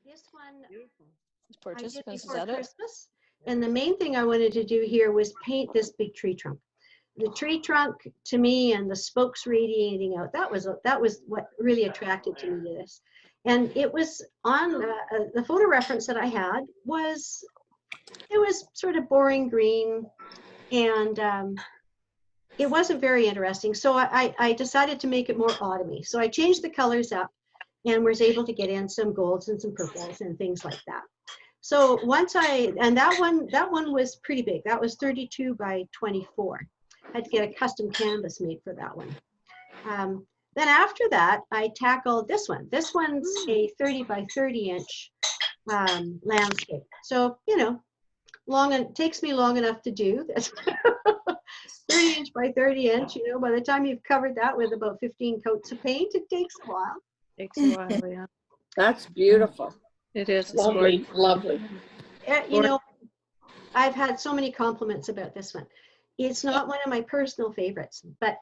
This one Beautiful. I did Participants, is before that it? Christmas. And the main thing I wanted to do here was paint this big tree trunk. The tree trunk to me and the spokes radiating out, that was what really attracted to me to this. And it was on the photo reference that I had was, it was sort of boring green, and it wasn't very interesting. So I decided to make it more autumny. So I changed the colors up and was able to get in some golds and some purples and things like that. So once and that one was pretty big. That was 32 by 24. I had to get a custom canvas made for that one. Then after that, I tackled this one. This one's a 30 by 30 inch landscape. So, you know, it takes me long enough to do this. 30 inch by 30 inch, you know, by the time you've covered that with about 15 coats of paint, it takes a while. Takes a while, yeah. That's beautiful. It is. It's Lovely, lovely. You know, I've had so many compliments about this one. It's not one of my personal favorites, but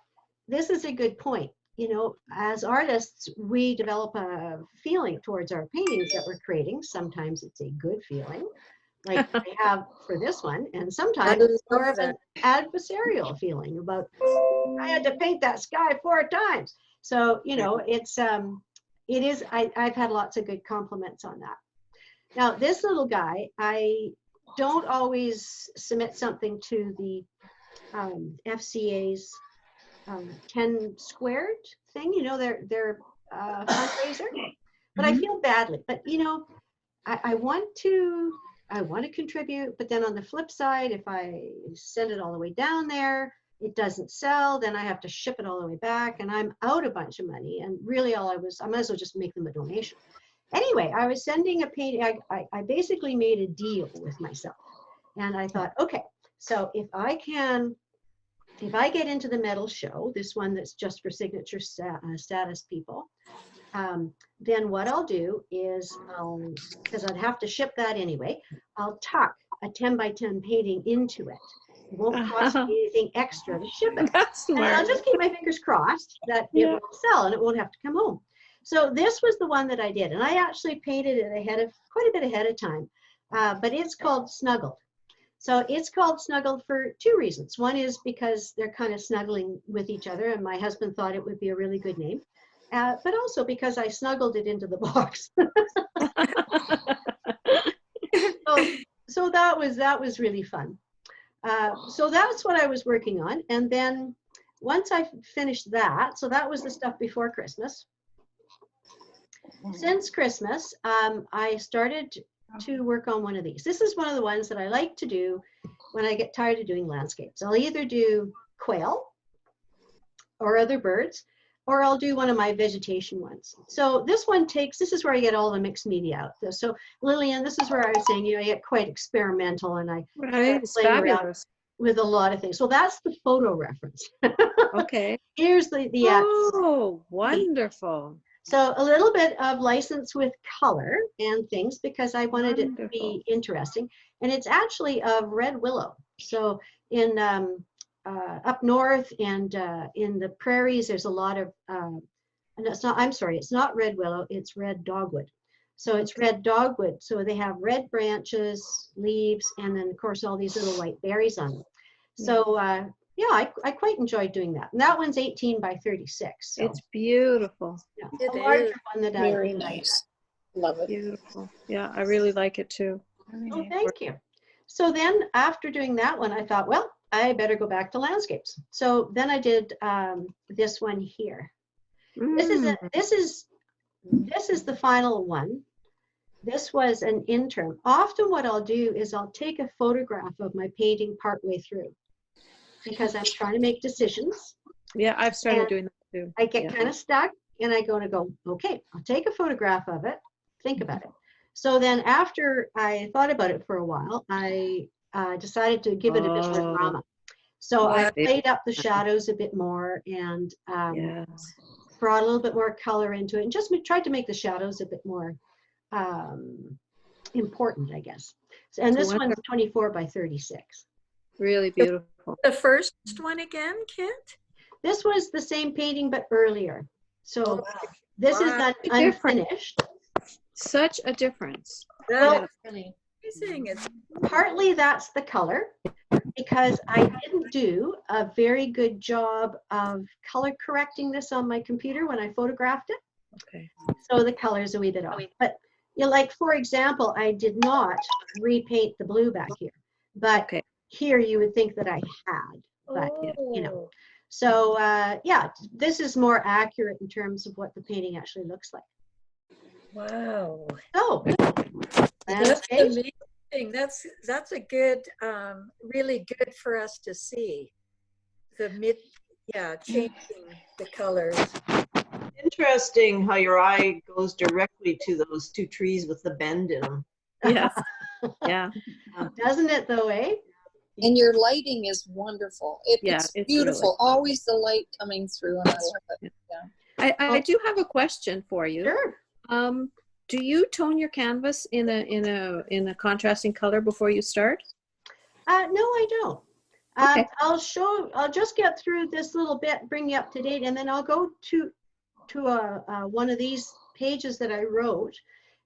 this is a good point. You know, as artists, we develop a feeling towards our paintings that we're creating. Sometimes it's a good feeling, like I have for this one, and sometimes it's more of an adversarial feeling about, I had to paint that sky 4 times. So, you know, I've had lots of good compliments on that. Now, this little guy, I don't always submit something to the FCA's 10 squared thing, you know, their fundraiser, but I feel badly. But, you know, I want to contribute, but then on the flip side, if I send it all the way down there, it doesn't sell, then I have to ship it all the way back, and I'm out a bunch of money. And really I might as well just make them a donation. Anyway, I was sending a painting. I basically made a deal with myself, and I thought, okay, so if I get into the medal show, this one that's just for signature status people, then what I'll do is, because I'd have to ship that anyway, I'll tuck a 10 by 10 painting into it. It won't cost me anything extra to ship it. That's smart. And I'll just keep my fingers crossed that it will sell and it won't have to come home. So this was the one that I did, and I actually painted it quite a bit ahead of time, but it's called Snuggled. So it's called Snuggled for 2 reasons. One is because they're kind of snuggling with each other, and my husband thought it would be a really good name, but also because I snuggled it into the box. So that was really fun. So that's what I was working on, and then once I finished that, so that was the stuff before Christmas. Since Christmas, I started to work on one of these. This is one of the ones that I like to do when I get tired of doing landscapes. I'll either do quail or other birds, or I'll do one of my vegetation ones. So this is where I get all the mixed media out. So Lillian, this is where I was saying, you know, I get quite experimental, and I play around with a lot of things. So that's the photo reference. Okay. Here's the Oh, wonderful. So a little bit of license with color and things, because I wanted it to be interesting. And it's actually of red willow. So in up north and in the prairies, there's a lot of, and it's not red willow, it's red dogwood. So it's red dogwood. So they have red branches, leaves, and then of course all these little white berries on them. So yeah, I quite enjoyed doing that. And that one's 18 by 36. So, it's beautiful. Yeah, a larger one that very nice. Love it. Beautiful. Yeah, I really like it too. Oh, thank you. So then after doing that one, I thought, well, I better go back to landscapes. So then I did this one here. This is the final one. This was an interim. Often what I'll do is I'll take a photograph of my painting partway through, because I'm trying to make decisions. Yeah, I've started doing that too. I get kind of stuck, and I go, okay, I'll take a photograph of it, think about it. So then after I thought about it for a while, I decided to give it a bit more drama. So I played up the shadows a bit more, and brought a little bit more color into it, and just tried to make the shadows a bit more important, I guess. So, and this one's 24 by 36. Really beautiful. The first one again, Kit? This was the same painting, but earlier. So this is unfinished. Such a difference. That's Really. amazing. It's Partly that's the color, because I didn't do a very good job of color correcting this on my computer when I photographed it. Okay. So the color is a wee bit off. But you know, like for example, I did not repaint the blue back here, but Okay. here you would think that I had, but you know. Oh, So yeah, this is more accurate in terms of what the painting actually looks like. wow. So That's landscape. amazing. That's a good, really good for us to see. Changing the colors. Interesting how your eye goes directly to those two trees with the bend in them. Yes. Yeah. Doesn't it though, eh? and your lighting is wonderful. Yeah, It's it's beautiful. Always the light coming through on us. I do have a question for you. Sure. Do you tone your canvas in a contrasting color before you start? No, I don't. Okay. I'll just get through this little bit, bring you up to date, and then I'll go to one of these pages that I wrote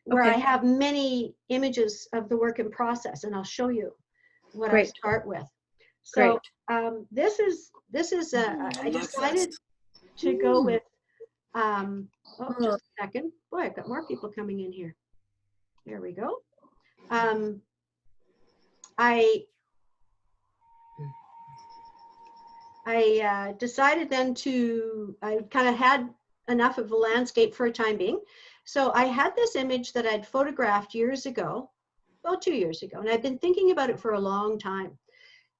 where I Okay. have many images of the work in process, and I'll show you what I Great. start with. So this is I I love decided to go with just a second. Boy, I've got more people coming in here. There we go. I decided then I kind of had enough of the landscape for a time being. So I had this image that I'd photographed years ago, well, 2 years ago, and I've been thinking about it for a long time.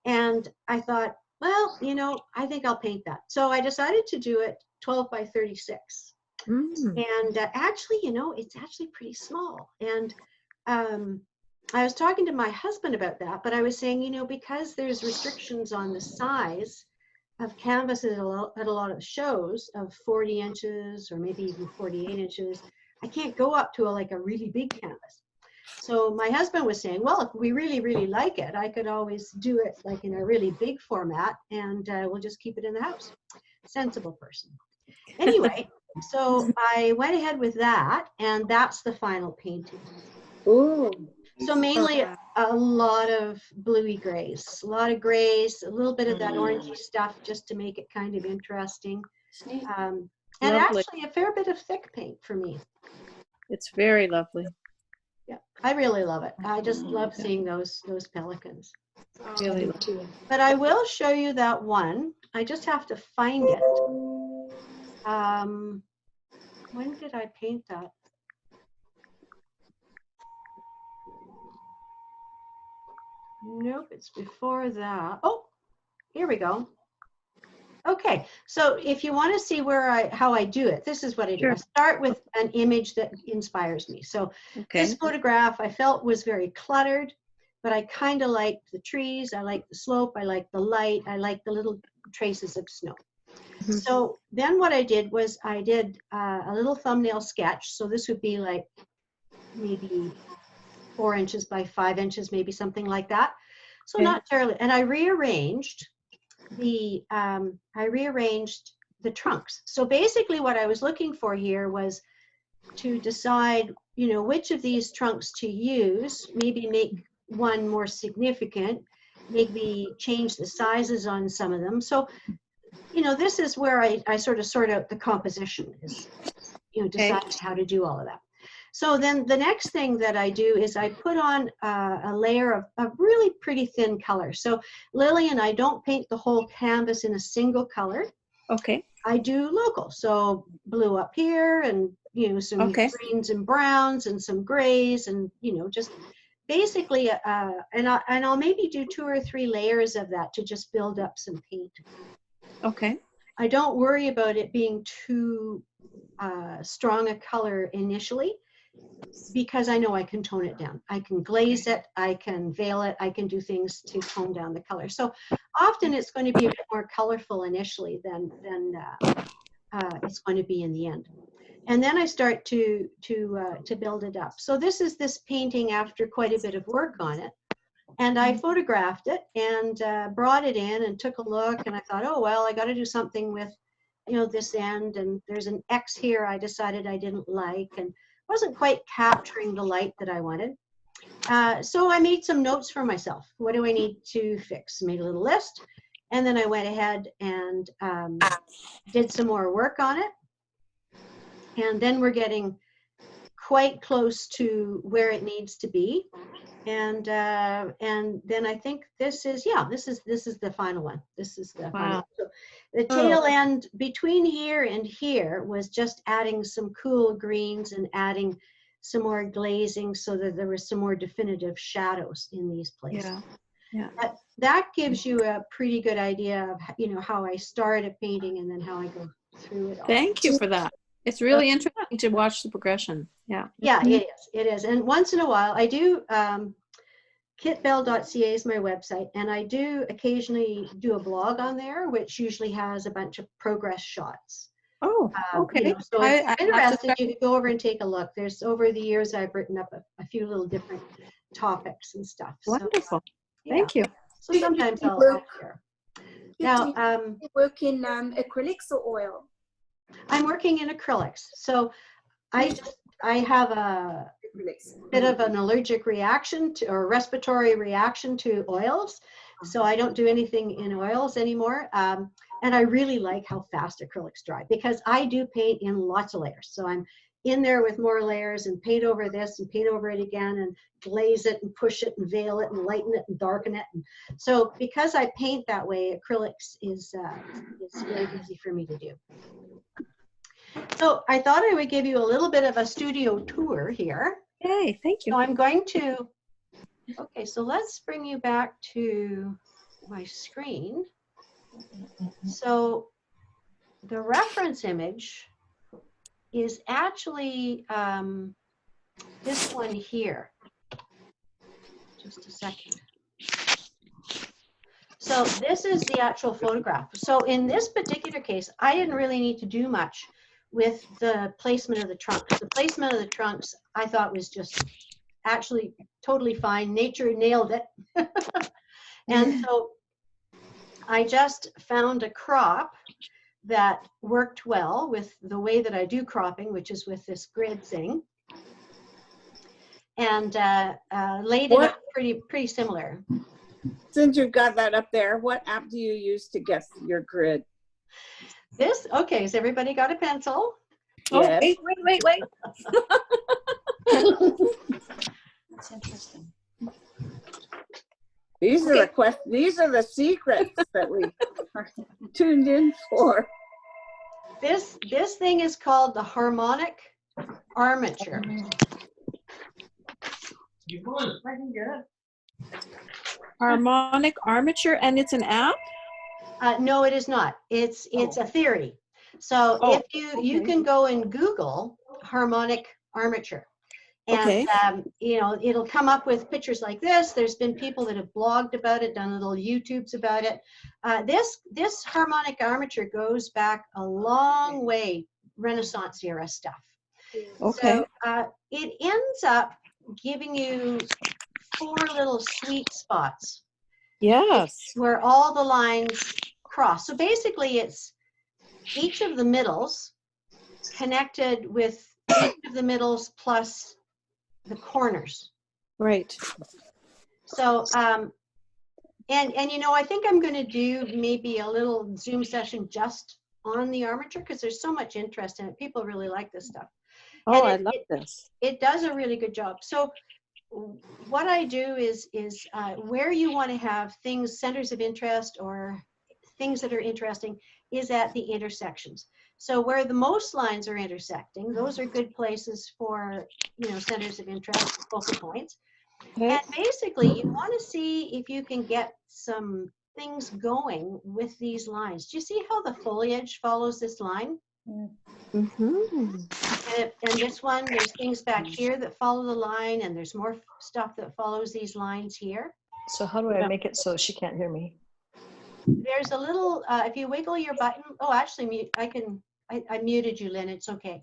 And I thought, well, you know, I think I'll paint that. So I decided to do it 12 by 36. And actually, you know, it's actually pretty small. And I was talking to my husband about that, but I was saying, you know, because there's restrictions on the size of canvases at a lot of shows of 40 inches or maybe even 48 inches, I can't go up to like a really big canvas. So my husband was saying, well, if we really, really like it, I could always do it like in a really big format and we'll just keep it in the house. Sensible person. Anyway, so I went ahead with that, and that's the final painting. Ooh. So mainly a lot of bluey grays, a lot of grays, a little bit of that orangey stuff just to make it kind of interesting. And Lovely. actually a fair bit of thick paint for me. It's very lovely. Yeah, I really love it. I just love seeing those pelicans. Really lovely. But I will show you that one. I just have to find it. When did I paint that? Nope, it's before that. Oh, here we go. Okay, so if you want to see how I do it, this is what I do. Sure. I start with an image that inspires me. So this photograph I felt was very cluttered, but I kind of liked the trees, I liked the slope, I liked the light, I liked the little traces of snow. So then what I did was I did a little thumbnail sketch. So this would be like maybe 4 inches by 5 inches, maybe something like that. So not terribly. And I rearranged the trunks. So basically what I was looking for here was to decide, you know, which of these trunks to use, maybe make one more significant, maybe change the sizes on some of them. So, you know, this is where I sort of sort out the composition, is, you know, decide how to do all of that. So then the next thing that I do is I put on a layer of a really pretty thin color. So Lily and I don't paint the whole canvas in a single color. Okay. I do local. So blue up here and, you know, some greens and browns and some grays and, you know, just basically, and I'll maybe do 2 or 3 layers of that to just build up some paint. Okay. I don't worry about it being too strong a color initially, because I know I can tone it down. I can glaze it, I can veil it, I can do things to tone down the color. So often it's going to be a bit more colorful initially than it's going to be in the end. And then I start to build it up. So this is this painting after quite a bit of work on it. And I photographed it and brought it in and took a look, and I thought, oh, well, I got to do something with, you know, this end, and there's an X here I decided I didn't like, and wasn't quite capturing the light that I wanted. So I made some notes for myself. What do I need to fix? Made a little list. And then I went ahead and did some more work on it. And then we're getting quite close to where it needs to be. And then I think this is the final one. This is the final. So the tail end between here and here was just adding some cool greens and adding some more glazing so that there was some more definitive shadows in these places. Yeah. That gives you a pretty good idea of, you know, how I start a painting and then how I go through it all. Thank you for that. It's really interesting to watch the progression. Yeah. Yeah, it is. And once in a while I do, kitbell.ca is my website, and I do occasionally do a blog on there, which usually has a bunch of progress shots. Oh, okay. You know, so if it's interesting, you can go over and take a look. There's, over the years, I've written up a few little different topics and stuff. Wonderful. So, Thank you. So sometimes I'll share. Now, you work in acrylics or oil? I'm working in acrylics. So I have a bit of an allergic reaction to, or respiratory reaction to oils. So I don't do anything in oils anymore. And I really like how fast acrylics dry, because I do paint in lots of layers. So I'm in there with more layers and paint over this and paint over it again and glaze it and push it and veil it and lighten it and darken it. And so because I paint that way, acrylics is very easy for me to do. So I thought I would give you a little bit of a studio tour here. Yay, thank you. So I'm going to, okay, so let's bring you back to my screen. So the reference image is actually this one here. Just a second. So this is the actual photograph. So in this particular case, I didn't really need to do much with the placement of the trunks. The placement of the trunks I thought was just actually totally fine. Nature nailed it. And so I just found a crop that worked well with the way that I do cropping, which is with this grid thing, and laid it up pretty similar. Since you've got that up there, what app do you use to get your grid? This, okay, has everybody got a pencil? Oh, Yes. wait. That's interesting. These are the secrets that we are tuned in for. This thing is called the harmonic armature. Harmonic armature, and it's an app? No, it is not. It's a theory. So if you can go and Google harmonic armature, and you know, it'll come up with pictures like this. There's been people that have blogged about it, done little YouTubes about it. This harmonic armature goes back a long way, Renaissance era stuff. Okay. So it ends up giving you 4 little sweet spots. Yes. Where all the lines cross. So basically it's each of the middles connected with each of the middles plus the corners. Right. So, and you know, I think I'm going to do maybe a little Zoom session just on the armature, because there's so much interest in it. People really like this stuff. Oh, And I love this. It does a really good job. So what I do is where you want to have things, centers of interest or things that are interesting, is at the intersections. So where the most lines are intersecting, those are good places for, you know, centers of interest, focal points. Okay. And basically you want to see if you can get some things going with these lines. Do you see how the foliage follows this line? Mm-hmm. And this one, there's things back here that follow the line, and there's more stuff that follows these lines here. So how do I make it so she can't hear me? There's a little, if you wiggle your button, oh, actually, I muted you, Lynn, it's okay.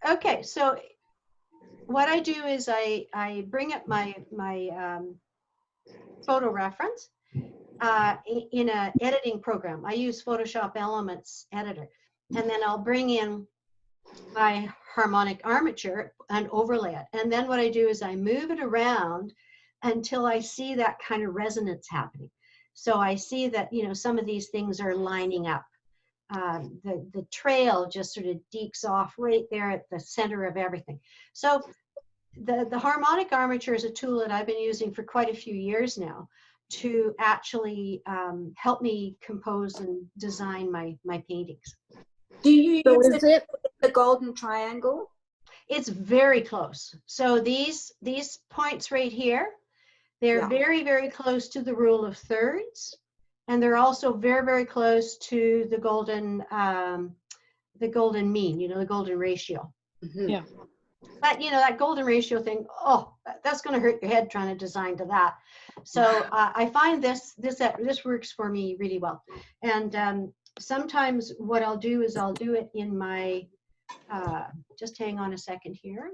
Okay, so what I do is I bring up my photo reference in an editing program. I use Photoshop Elements editor, and then I'll bring in my harmonic armature and overlay it. And then what I do is I move it around until I see that kind of resonance happening. So I see that, you know, some of these things are lining up. The trail just sort of deeks off right there at the center of everything. So the harmonic armature is a tool that I've been using for quite a few years now to actually help me compose and design my paintings. Do you So use is it, the golden triangle? It's very close. So these points right here, they're Yeah. very, very close to the rule of thirds. And they're also very, very close to the golden mean, you know, the golden ratio. Mhm. Yeah. But, you know, that golden ratio thing, oh, that's going to hurt your head trying to design to that. So I find this works for me really well. And sometimes what I'll do is I'll do it in my, just hang on a second here.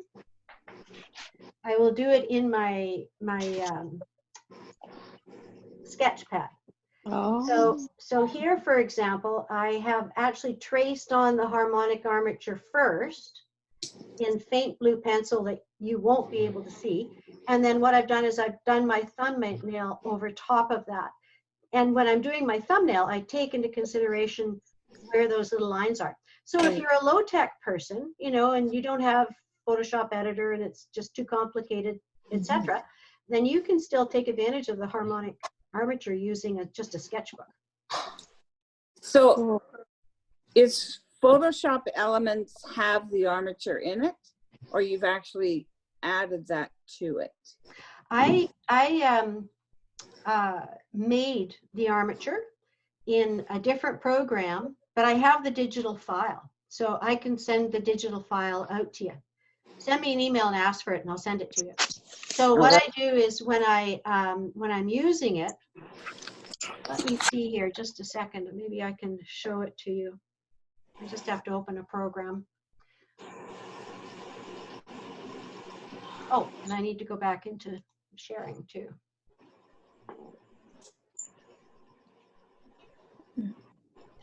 I will do it in my sketch pad. Oh. So here, for example, I have actually traced on the harmonic armature first in faint blue pencil that you won't be able to see. And then what I've done is I've done my thumbnail over top of that. And when I'm doing my thumbnail, I take into consideration where those little lines are. So if you're a low-tech person, you know, and you don't have Photoshop editor and it's just too complicated, etc., then you can still take advantage of the harmonic armature using just a sketchbook. so is Photoshop Elements have the armature in it, or you've actually added that to it? I made the armature in a different program, but I have the digital file. So I can send the digital file out to you. Send me an email and ask for it and I'll send it to you. So what I do is when I'm using it, let me see here just a second, maybe I can show it to you. I just have to open a program. Oh, and I need to go back into sharing too.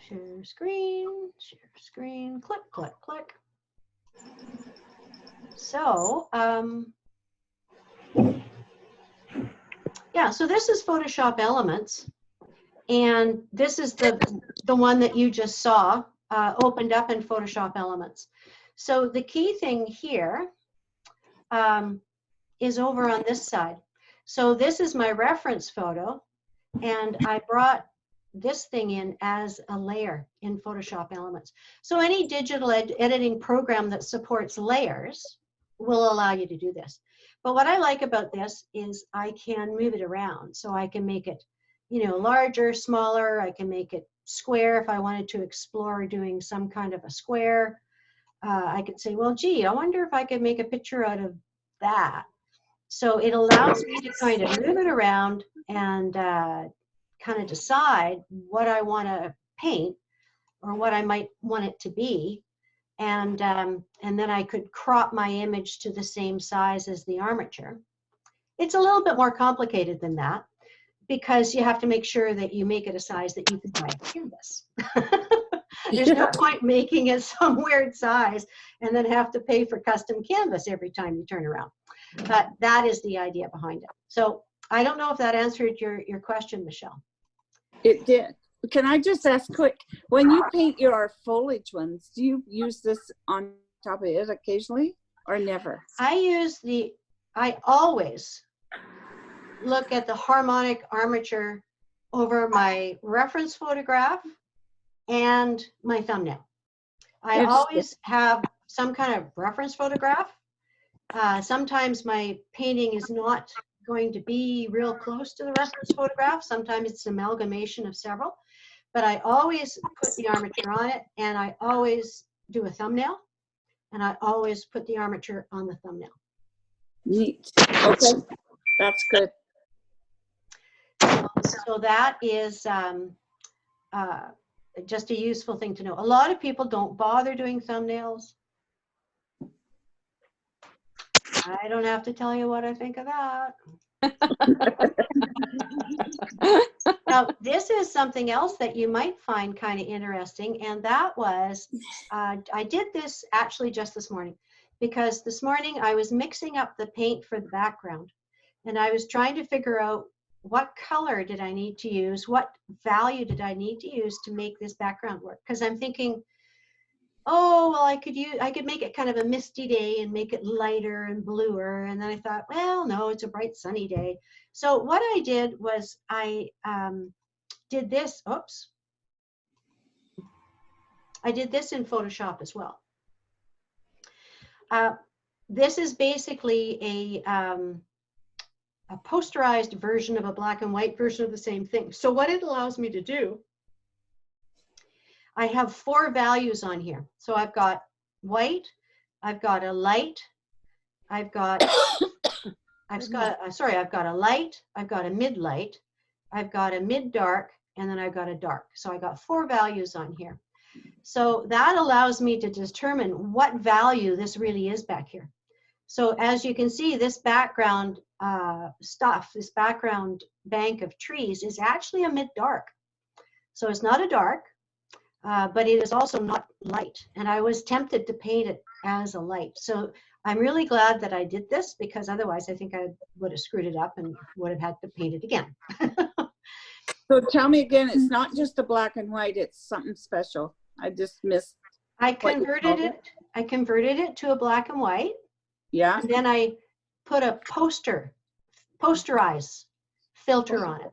Share screen, click, click, click. So, yeah, so this is Photoshop Elements. And this is the one that you just saw opened up in Photoshop Elements. So the key thing here is over on this side. So this is my reference photo, and I brought this thing in as a layer in Photoshop Elements. So any digital editing program that supports layers will allow you to do this. But what I like about this is I can move it around. So I can make it, you know, larger, smaller. I can make it square if I wanted to explore doing some kind of a square. I could say, well, gee, I wonder if I could make a picture out of that. So it allows me to kind of move it around and kind of decide what I want to paint or what I might want it to be. And then I could crop my image to the same size as the armature. It's a little bit more complicated than that, because you have to make sure that you make it a size that you can buy a canvas. There's no point making it some weird size and then have to pay for custom canvas every time you turn around. But that is the idea behind it. So I don't know if that answered your question, Michelle. It did. Can I just ask quick, when you paint your foliage ones, do you use this on top of it occasionally or never? I always look at the harmonic armature over my reference photograph and my thumbnail. I always have some kind of reference photograph. Sometimes my painting is not going to be real close to the reference photograph. Sometimes it's an amalgamation of several. But I always put the armature on it, and I always do a thumbnail, and I always put the armature on the thumbnail. Neat. Okay, that's good. So that is just a useful thing to know. A lot of people don't bother doing thumbnails. I don't have to tell you what I think of that. Now, this is something else that you might find kind of interesting, and that was, I did this actually just this morning, because this morning I was mixing up the paint for the background, and I was trying to figure out what color did I need to use, what value did I need to use to make this background work, because I'm thinking, oh, well, I could make it kind of a misty day and make it lighter and bluer. And then I thought, well, no, it's a bright sunny day. So what I did was I did this. Oops. I did this in Photoshop as well. This is basically a posterized version of a black and white version of the same thing. So what it allows me to do, I have 4 values on here. So I've got white, I've got a light, I've got a light, I've got a mid-light, I've got a mid-dark, and then I've got a dark. So I got 4 values on here. So that allows me to determine what value this really is back here. So as you can see, this background this background bank of trees is actually a mid-dark. So it's not a dark, but it is also not light. And I was tempted to paint it as a light. So I'm really glad that I did this, because otherwise I think I would have screwed it up and would have had to paint it again. So tell me again, it's not just a black and white, it's something special. I just missed. I converted it to a black and white. Yeah. And then I put a posterize filter on it.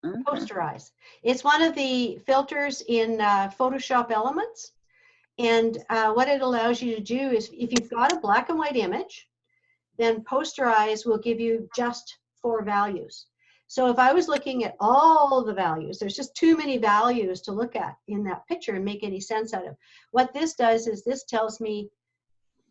Okay. Posterize. It's one of the filters in Photoshop Elements. And what it allows you to do is, if you've got a black and white image, then posterize will give you just 4 values. So if I was looking at all the values, there's just too many values to look at in that picture and make any sense out of. What this does is this tells me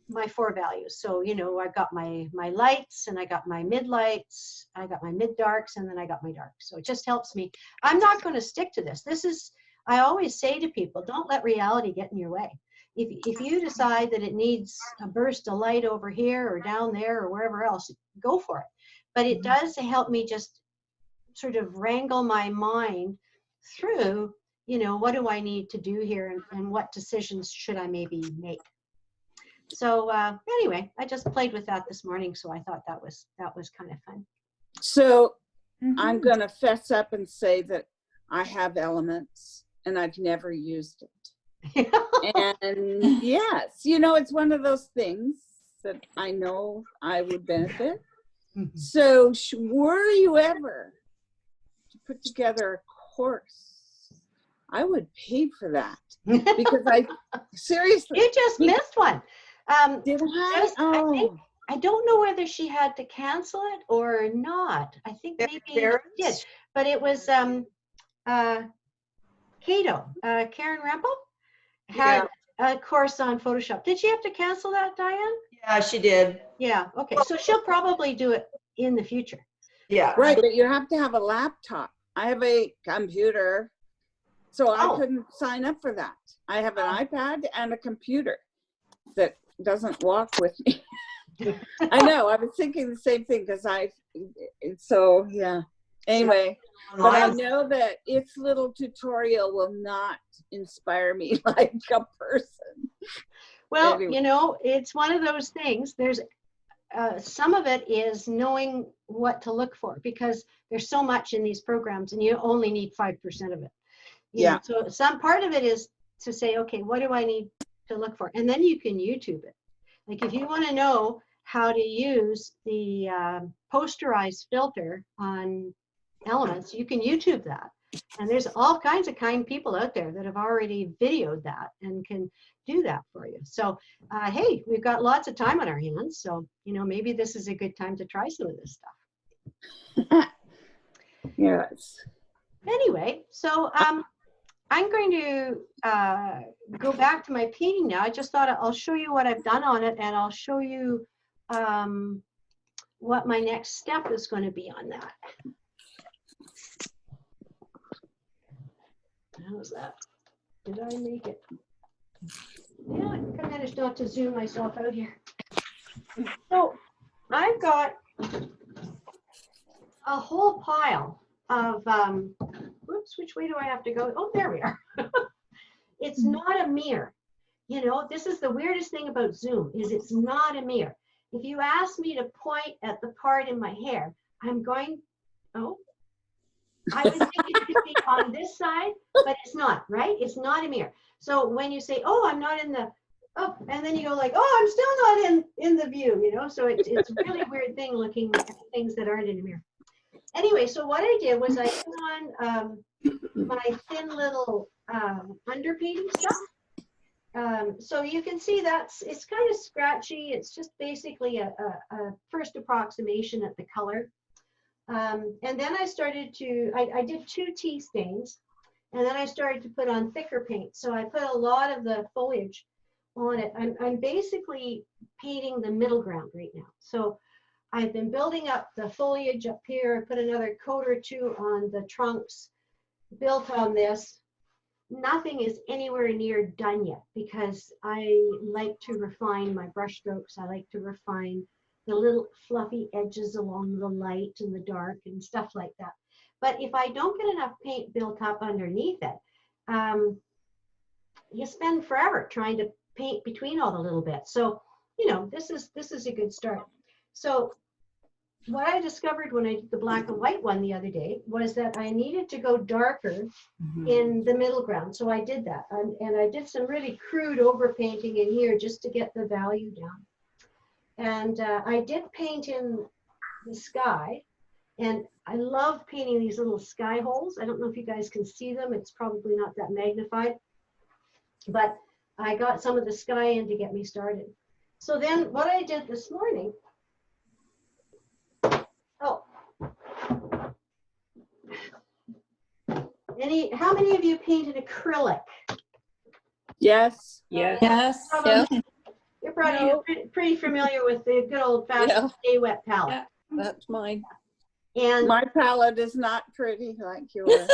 my 4 values. So, you know, I got my lights, and I got my mid-lights, I got my mid-darks, and then I got my darks. So it just helps me. I'm not going to stick to this. This is, I always say to people, don't let reality get in your way. If you decide that it needs a burst of light over here or down there or wherever else, go for it. But it does help me just sort of wrangle my mind through, you know, what do I need to do here, and what decisions should I maybe make. So anyway, I just played with that this morning, so I thought that was kind of fun. So I'm going to fess up and say that I have Elements and I've never used it. And yes, you know, it's one of those things that I know I would benefit. So were you ever to put together a course, I would pay for that, because I seriously. You just missed one. Did I? I don't know whether she had to cancel it or not. I think maybe she did, but it was Cato, Karen Rempel had a course on Photoshop. Did she have to cancel that, Diane? Yeah, she did. Yeah, okay. So she'll probably do it in the future. Yeah. Right, but you have to have a laptop. I have a computer, so I couldn't sign up for that. I have an iPad and a computer that doesn't walk with me. I know, I was thinking the same thing, because so yeah. Anyway, but I know that its little tutorial will not inspire me like a person. Well, Anyway. you know, it's one of those things. There's some of it is knowing what to look for, because there's so much in these programs and you only need 5% of it. You know, so some part of it is to say, okay, what do I need to look for? And then you can YouTube it. Like if you want to know how to use the posterized filter on Elements, you can YouTube that. And there's all kinds of kind people out there that have already videoed that and can do that for you. So, hey, we've got lots of time on our hands. So, you know, maybe this is a good time to try some of this stuff. Yes. Anyway, so I'm going to go back to my painting now. I just thought I'll show you what I've done on it, and I'll show you what my next step is going to be on that. How's that? Did I make it? Yeah, I think I managed not to zoom myself out here. So I've got a whole pile of, whoops, which way do I have to go? Oh, there we are. It's not a mirror. You know, this is the weirdest thing about Zoom, is it's not a mirror. If you ask me to point at the part in my hair, I'm going, oh, I would think it could be on this side, but it's not, right? It's not a mirror. So when you say, oh, I'm not in the, oh, and then you go like, oh, I'm still not in the view, you know? So it's a really weird thing looking at things that aren't in a mirror. Anyway, so what I did was I put on my thin little underpainting stuff. So you can see it's kind of scratchy. It's just basically a first approximation at the color. And then I started to, I did 2 tea stains, and then I started to put on thicker paint. So I put a lot of the foliage on it. I'm basically painting the middle ground right now. So I've been building up the foliage up here. I put another coat or 2 on the trunks, built on this. Nothing is anywhere near done yet because I like to refine my brush strokes. I like to refine the little fluffy edges along the light and the dark and stuff like that. But if I don't get enough paint built up underneath it, you spend forever trying to paint between all the little bits. So, you know, this is a good start. So what I discovered when I did the black and white one the other day was that I needed to go darker in the middle ground. So I did that. And I did some really crude overpainting in here just to get the value down. And I did paint in the sky. And I love painting these little sky holes. I don't know if you guys can see them. It's probably not that magnified. But I got some of the sky in to get me started. So then what I did this morning, how many of you painted acrylic? Yes. Yes. You're probably pretty familiar with the good old fashioned Stay Wet palette. That's mine. And My palette is not pretty like yours.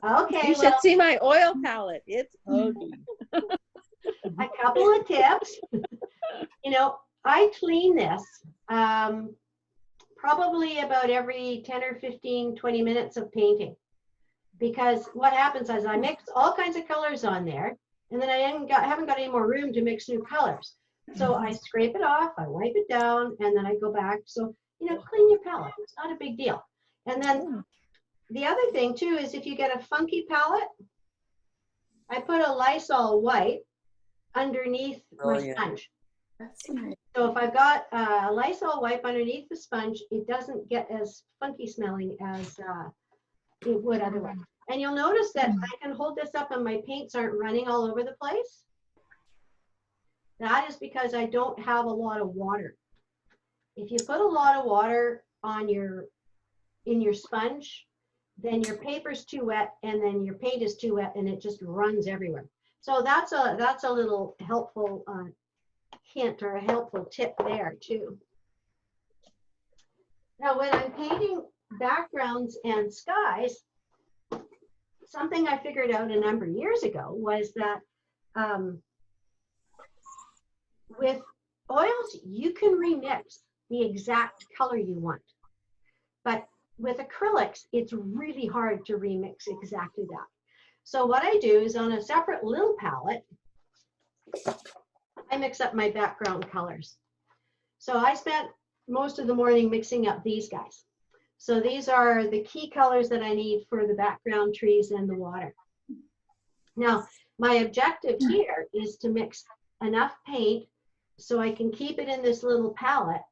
okay, You should see my oil palette. It's ugly. a couple of tips. You know, I clean this probably about every 10 or 15, 20 minutes of painting. Because what happens is I mix all kinds of colors on there, and then I haven't got any more room to mix new colors. So I scrape it off, I wipe it down, and then I go back. So, you know, clean your palette. It's not a big deal. And then the other thing too is if you get a funky palette, I put a Lysol wipe underneath my sponge. That's nice. So if I've got a Lysol wipe underneath the sponge, it doesn't get as funky smelling as it would otherwise. And you'll notice that I can hold this up and my paints aren't running all over the place. That is because I don't have a lot of water. If you put a lot of water on in your sponge, then your paper's too wet and then your paint is too wet and it just runs everywhere. So that's a little helpful hint or a helpful tip there too. Now when I'm painting backgrounds and skies, something I figured out a number of years ago was that with oils, you can remix the exact color you want. But with acrylics, it's really hard to remix exactly that. So what I do is on a separate little palette, I mix up my background colors. So I spent most of the morning mixing up these guys. So these are the key colors that I need for the background trees and the water. Now, my objective here is to mix enough paint so I can keep it in this little palette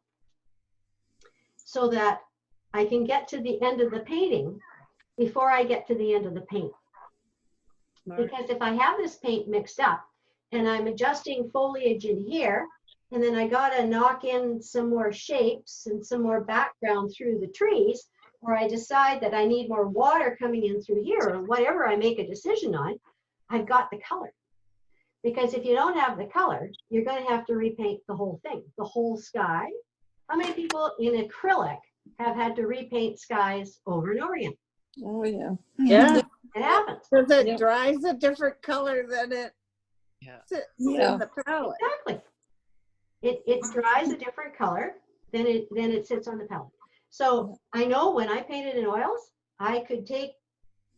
so that I can get to the end of the painting before I get to the end of the paint. Because if I have this paint mixed up and I'm adjusting foliage in here, and then I gotta knock in some more shapes and some more background through the trees, or I decide that I need more water coming in through here, or whatever I make a decision on, I've got the color. Because if you don't have the color, you're gonna have to repaint the whole thing, the whole sky. How many people in acrylic have had to repaint skies over and over again? Oh, yeah. Yeah. It happens. Because it dries a different color than it sits Yeah. in the palette. Exactly. It dries a different color than it sits on the palette. So I know when I painted in oils, I could take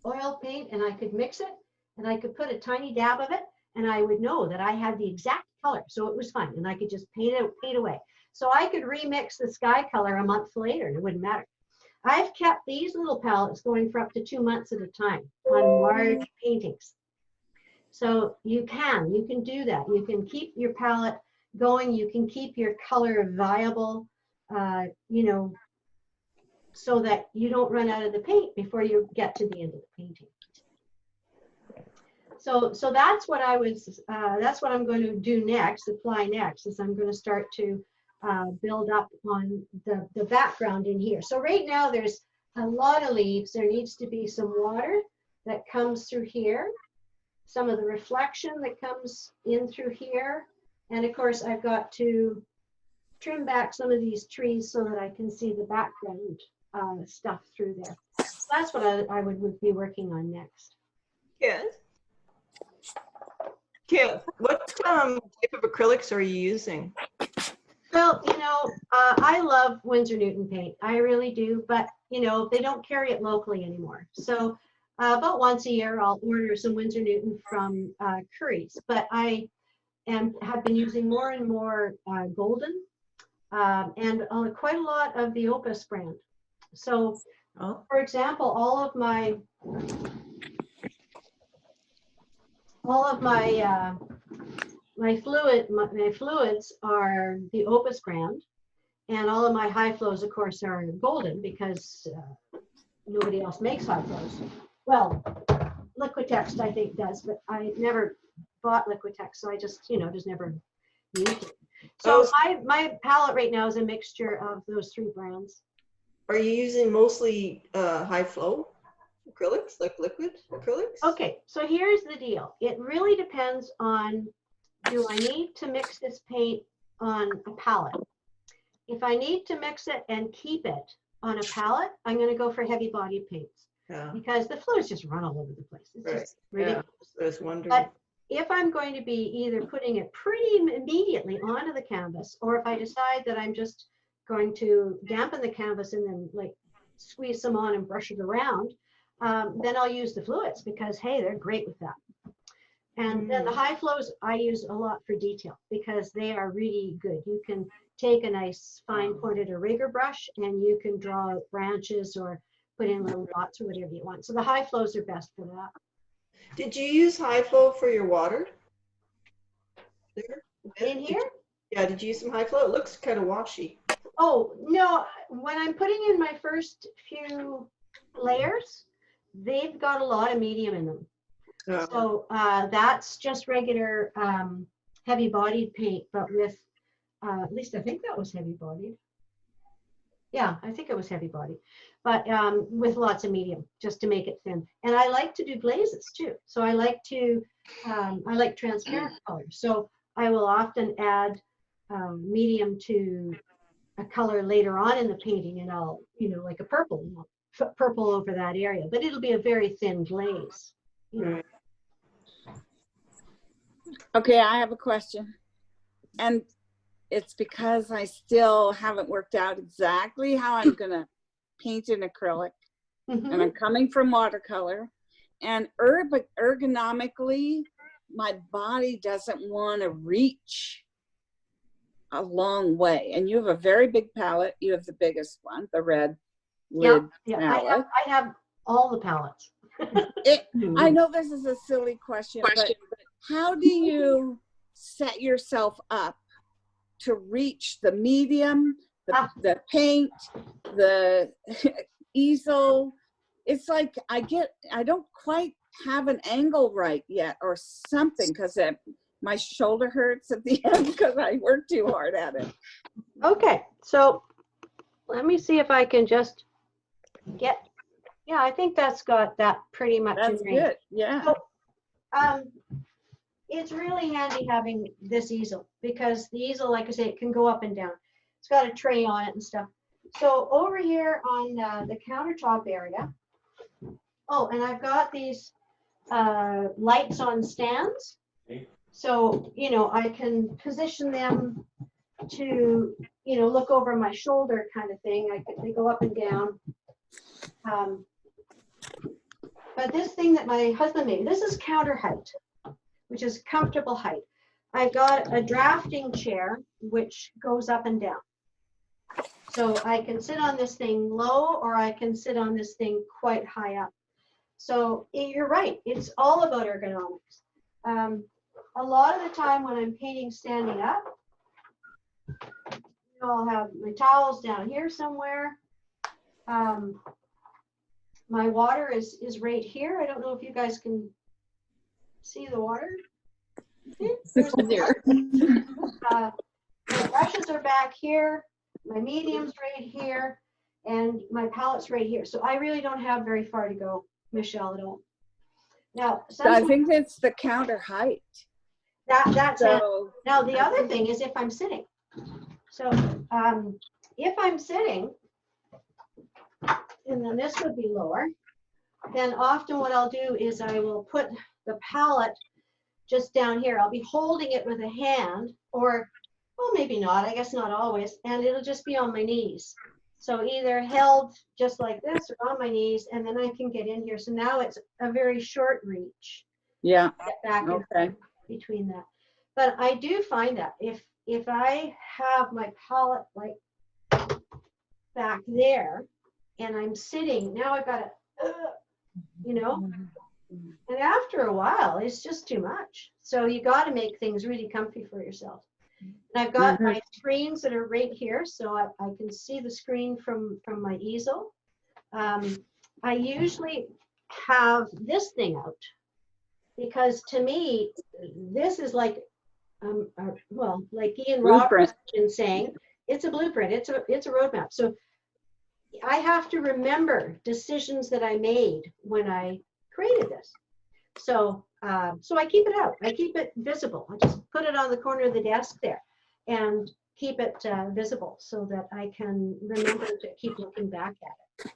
oil paint and I could mix it and I could put a tiny dab of it and I would know that I had the exact color. So it was fine. And I could just paint away. So I could remix the sky color a month later and it wouldn't matter. I've kept these little palettes going for up to 2 months at a time on large paintings. So you can do that. You can keep your palette going. You can keep your color viable, you know, so that you don't run out of the paint before you get to the end of the painting. So that's what that's what I'm going to do next, apply next, is I'm going to start to build up on the background in here. So right now there's a lot of leaves. There needs to be some water that comes through here, some of the reflection that comes in through here. And of course I've got to trim back some of these trees so that I can see the background stuff through there. So that's what I would be working on next. Kit, what type of acrylics are you using? Well, you know, I love Winsor Newton paint. I really do, but you know, they don't carry it locally anymore. So about once a year, I'll order some Winsor Newton from Curry's, but I have been using more and more Golden and quite a lot of the Opus brand. So, for example, all of my fluids are the Opus brand, and all of my high flows, of course, are Golden because nobody else makes high flows. Well, Liquitex I think does, but I never bought Liquitex, so I just, you know, just never used it. So my palette right now is a mixture of those 3 brands. Are you using mostly high flow acrylics, like liquid acrylics? Okay, so here's the deal. It really depends on, do I need to mix this paint on a palette? If I need to mix it and keep it on a palette, I'm going to go for heavy bodied paints. Yeah. Because the fluids just run all over the place. It's just ridiculous. Yeah, I was wondering. But if I'm going to be either putting it pretty immediately onto the canvas, or if I decide that I'm just going to dampen the canvas and then like squeeze some on and brush it around, then I'll use the fluids because, hey, they're great with that. And then the high flows I use a lot for detail because they are really good. You can take a nice fine pointed rigger brush and you can draw out branches or put in little dots or whatever you want. So the high flows are best for that. Did you use high flow for your water? There? In here? Yeah, did you use some high flow? It looks kind of washy. Oh, no, when I'm putting in my first few layers, they've got a lot of medium in them. So that's just regular heavy bodied paint, but with, at least I think that was heavy bodied. Yeah, I think it was heavy bodied, but with lots of medium just to make it thin. And I like to do glazes too. So I like to, I like transparent colors. So I will often add medium to a color later on in the painting and I'll, you know, like a purple over that area, but it'll be a very thin glaze. You know. Okay, I have a question. And it's because I still haven't worked out exactly how I'm going to paint in acrylic. And I'm coming from watercolor. And ergonomically, my body doesn't want to reach a long way. And you have a very big palette. You have the biggest one, the red lid palette. I have all the palettes. I know this is a silly question, but how do you set yourself up to reach the medium, the paint, the easel? It's like I don't quite have an angle right yet or something because my shoulder hurts at the end because I work too hard at it. Okay, so let me see if I can just get, yeah, I think that's got that pretty much That's in range. good, yeah. So, it's really handy having this easel because the easel, like I say, it can go up and down. It's got a tray on it and stuff. So over here on the countertop area, oh, and I've got these lights on stands. So, you know, I can position them to, look over my shoulder kind of thing. They go up and down. But this thing that my husband made, this is counter height, which is comfortable height. I've got a drafting chair, which goes up and down. So I can sit on this thing low, or I can sit on this thing quite high up. So you're right, it's all about ergonomics. A lot of the time when I'm painting standing up, I'll have my towels down here somewhere. My water is right here. I don't know if you guys can see the water. There's the water. My brushes are back here. My medium's right here, and my palette's right here. So I really don't have very far to go, Michelle, at all. Now, I think it's the counter height. that's it. So Now, the other thing is if I'm sitting. So if I'm sitting, and then this would be lower, then often what I'll do is I will put the palette just down here. I'll be holding it with a hand, or, well, maybe not, I guess not always, and it'll just be on my knees. So either held just like this or on my knees, and then I can get in here. So now it's a very short reach. yeah, Get back okay. in between that. But I do find that if I have my palette like back there and I'm sitting, now I've got to, and after a while, it's just too much. So you got to make things really comfy for yourself. And I've got my screens that are right here, so I can see the screen from my easel. I usually have this thing out because to me, this is like, like Ian Roberts is saying, it's a blueprint. It's a roadmap. So I have to remember decisions that I made when I created this. So so I keep it out. I keep it visible. I just put it on the corner of the desk there and keep it visible so that I can remember to keep looking back at it.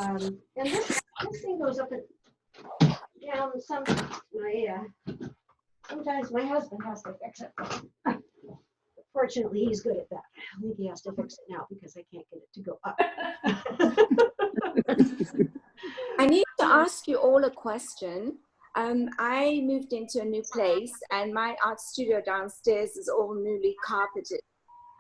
And this thing goes up and down sometimes my husband has to fix it. Fortunately, he's good at that. I think he has to fix it now because I can't get it to go up. I need to ask you all a question. I moved into a new place and my art studio downstairs is all newly carpeted.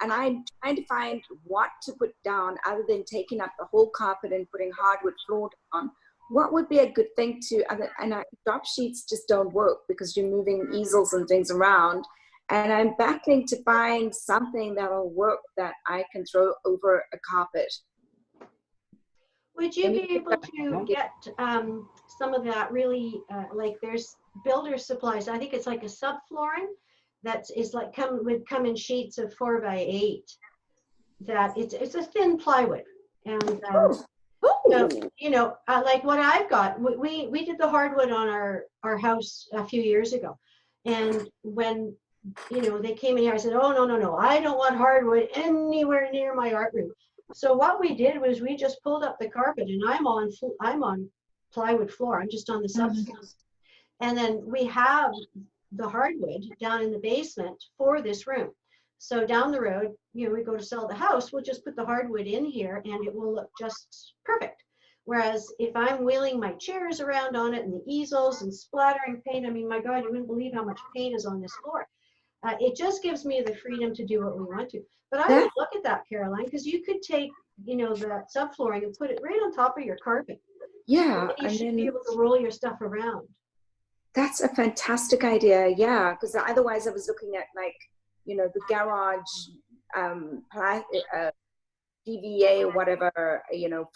And I'm trying to find what to put down other than taking up the whole carpet and putting hardwood floor down. What would be a good thing to, and drop sheets just don't work because you're moving easels and things around. And I'm battling to find something that'll work that I can throw over a carpet. Would you be able to get some of that really, like there's builder supplies, I think it's like a subflooring that is like would come in sheets of 4x8. That it's a thin plywood. And so, like what I've got, we did the hardwood on our house a few years ago. And when they came in here, I said, oh, no, I don't want hardwood anywhere near my art room. So what we did was we just pulled up the carpet, and I'm on plywood floor. I'm just on the substance. And then we have the hardwood down in the basement for this room. So down the road, we go to sell the house, we'll just put the hardwood in here and it will look just perfect. Whereas if I'm wheeling my chairs around on it and the easels and splattering paint, I mean, my God, you wouldn't believe how much paint is on this floor. It just gives me the freedom to do what we want to. But I would look at that, Caroline, because you could take, the subflooring and put it right on top of your carpet. Yeah. And you should be able to roll your stuff around. That's a fantastic idea. Yeah. Because otherwise I was looking at the garage, DVA or whatever,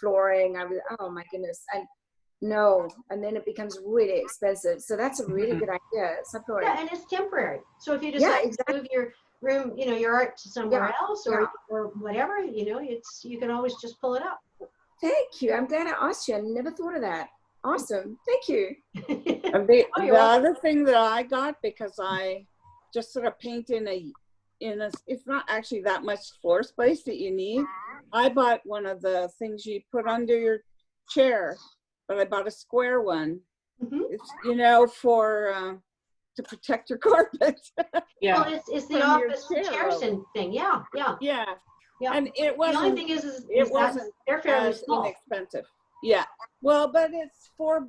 flooring. I was, oh my goodness. And then it becomes really expensive. So that's a really good idea. Subflooring. Yeah, and it's temporary. So if you decide to move your room, your art to somewhere else or whatever, you can always just pull it up. Thank you. I'm glad I asked you. I never thought of that. Awesome. Thank you. And the other thing that I got, because I just sort of paint in a, it's not actually that much floor space that you need. I bought one of the things you put under your chair, but I bought a square one. It's, for to protect your carpet. Yeah. Well, it's the From your office chair Harrison thing. Yeah, yeah, Yeah. yeah. And it The only wasn't, thing is it that wasn't they're fairly as small. inexpensive. Yeah. Well, but it's 4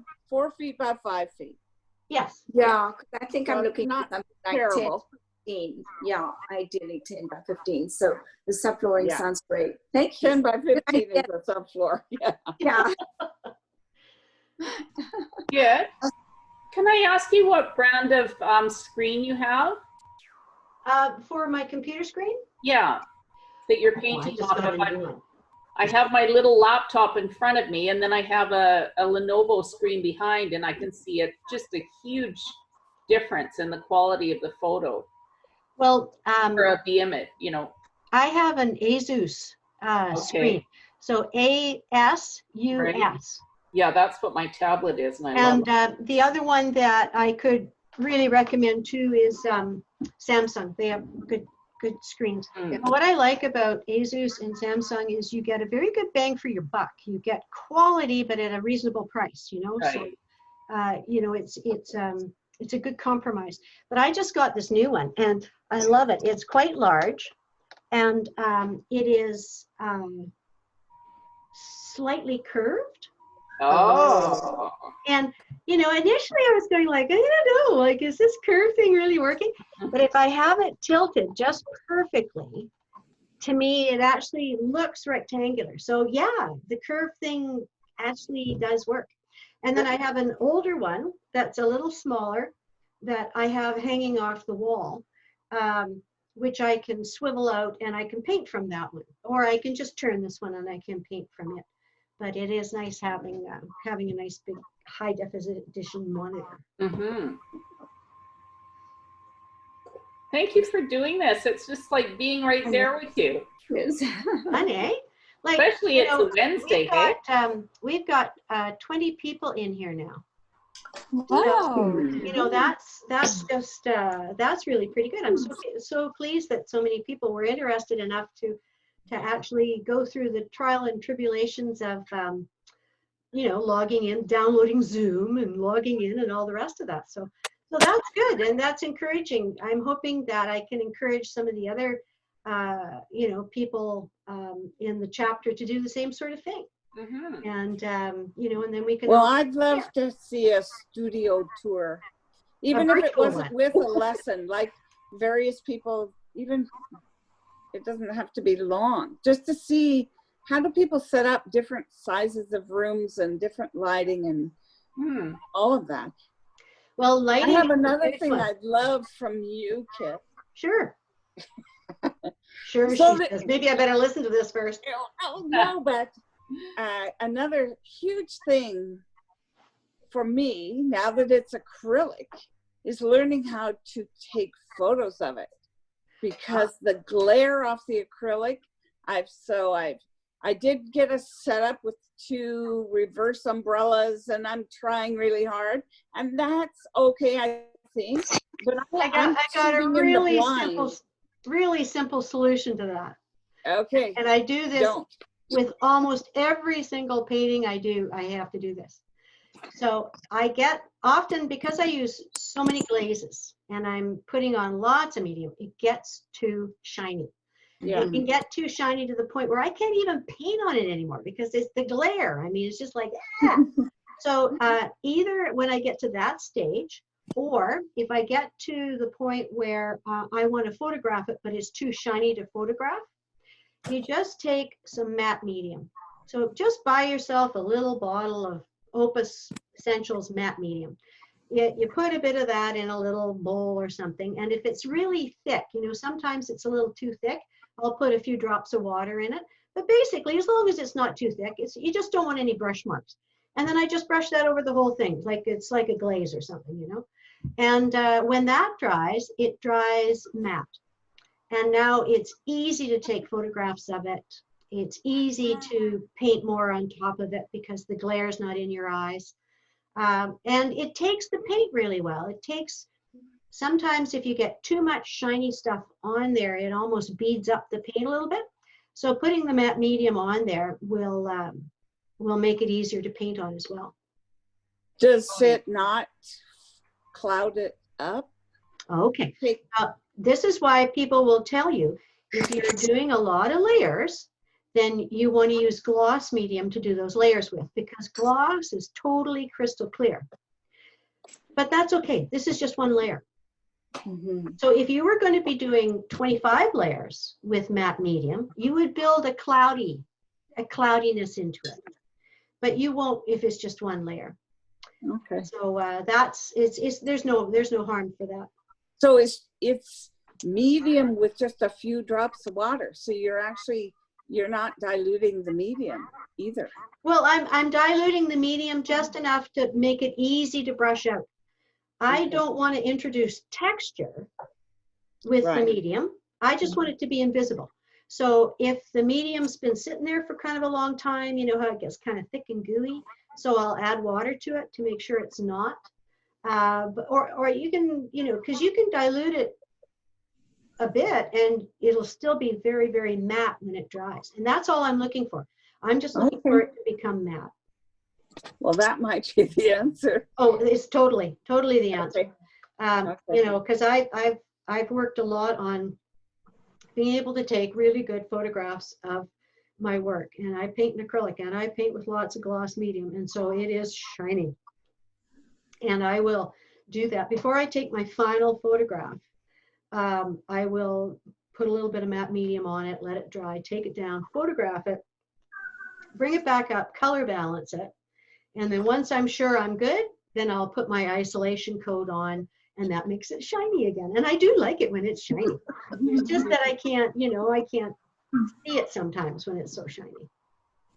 feet by 5 feet. Yes. Yeah, 'cause I think So I'm it's looking not at something like 10 terrible. by 15. Yeah, ideally 10 by 15. So the subflooring Yeah. sounds great. Thank you. 10 by 15 idea. is a subfloor. Yeah. Yeah. Good. Can I ask you what brand of screen you have? For my computer screen. Yeah, that you're Oh, I painting just off got of. a new one. I have my little laptop in front of me, and then I have a Lenovo screen behind, and I can see just a huge difference in the quality of the photo Well, or of the image, you know. I have an Asus screen. So ASUS. Right. Yeah, that's what my tablet is, and I love And it. the other one that I could really recommend too is Samsung. They have good screens. Mm. What I like about Asus and Samsung is you get a very good bang for your buck. You get quality, but at a reasonable price. You know, Right. so you know it's a good compromise. But I just got this new one, and I love it. It's quite large, and it is slightly curved. Oh. And, you know, initially I was going like, I don't know, like, is this curve thing really working? But if I have it tilted just perfectly, to me, it actually looks rectangular. So yeah, the curve thing actually does work. And then I have an older one that's a little smaller that I have hanging off the wall, which I can swivel out and I can paint from that one. Or I can just turn this one and I can paint from it. But it is nice having a nice big high definition monitor. Mm-hmm. Thank you for doing this. It's just like being right there with you. Yes. Fun, eh? Like, Especially you it's know, a Wednesday, we've got 20 people in here now. Wow. You know, that's just that's really pretty good. I'm so pleased that so many people were interested enough to actually go through the trial and tribulations of you know, logging in, downloading Zoom and logging in and all the rest of that. So that's good and that's encouraging. I'm hoping that I can encourage some of the other you know, people in the chapter to do the same sort of thing. Mm-hmm. And you know, and then we can. Well, I'd love to see a studio tour, even if it virtual wasn't one. with a lesson, like various people, even it doesn't have to be long, just to see how do people set up different sizes of rooms and different lighting and all of that. Well, I lighting. have is a another big thing one. I'd love from you, Kit. Sure. Sure, So she that- says. Maybe I better listen to this first. Oh, no, but another huge thing for me, now that it's acrylic, is learning how to take photos of it. Because the glare off the acrylic, I did get a setup with 2 reverse umbrellas, and I'm trying really hard, and that's okay, I think. But I got a really simple solution to that. Okay. And I do this Don't. with almost every single painting I do. I have to do this. So I get often, because I use so many glazes and I'm putting on lots of medium, it gets too shiny. Yeah. It can get too shiny to the point where I can't even paint on it anymore because it's the glare. I mean, it's just like, ah. So either when I get to that stage, or if I get to the point where I want to photograph it, but it's too shiny to photograph, you just take some matte medium. So just buy yourself a little bottle of Opus Essentials matte medium. You put a bit of that in a little bowl or something, and if it's really thick, you know, sometimes it's a little too thick, I'll put a few drops of water in it. But basically, as long as it's not too thick, you just don't want any brush marks. And then I just brush that over the whole thing, like it's like a glaze or something, you know. And when that dries, it dries matte. And now it's easy to take photographs of it. It's easy to paint more on top of it because the glare is not in your eyes. And it takes the paint really well. It takes, sometimes if you get too much shiny stuff on there, it almost beads up the paint a little bit. So putting the matte medium on there will make it easier to paint on as well. Does it not cloud it up? Okay. Okay. This is why people will tell you, if you're doing a lot of layers, then you want to use gloss medium to do those layers with, because gloss is totally crystal clear. But that's okay. This is just one layer. Mhm. So if you were going to be doing 25 layers with matte medium, you would build a cloudiness into it. But you won't if it's just one layer. Okay. So there's no harm for that. So it's medium with just a few drops of water. So you're not diluting the medium either. Well, I'm diluting the medium just enough to make it easy to brush out. I Okay. don't want to introduce texture with the Right. medium. I just want it to be invisible. So if the medium's been sitting there for kind of a long time, you know how it gets kind of thick and gooey. So I'll add water to it to make sure it's not. Or you can, because you can dilute it a bit and it'll still be very, very matte when it dries. And that's all I'm looking for. I'm just looking for it to become matte. Well, that might be the answer. Oh, it's totally the answer. Okay. Okay. Because I've worked a lot on being able to take really good photographs of my work, and I paint in acrylic and I paint with lots of gloss medium, and so it is shiny. And I will do that before I take my final photograph. I will put a little bit of matte medium on it, let it dry, take it down, photograph it, bring it back up, color balance it, and then once I'm sure I'm good, then I'll put my isolation coat on, and that makes it shiny again. And I do like it when it's shiny. It's just that I can't see it sometimes when it's so shiny.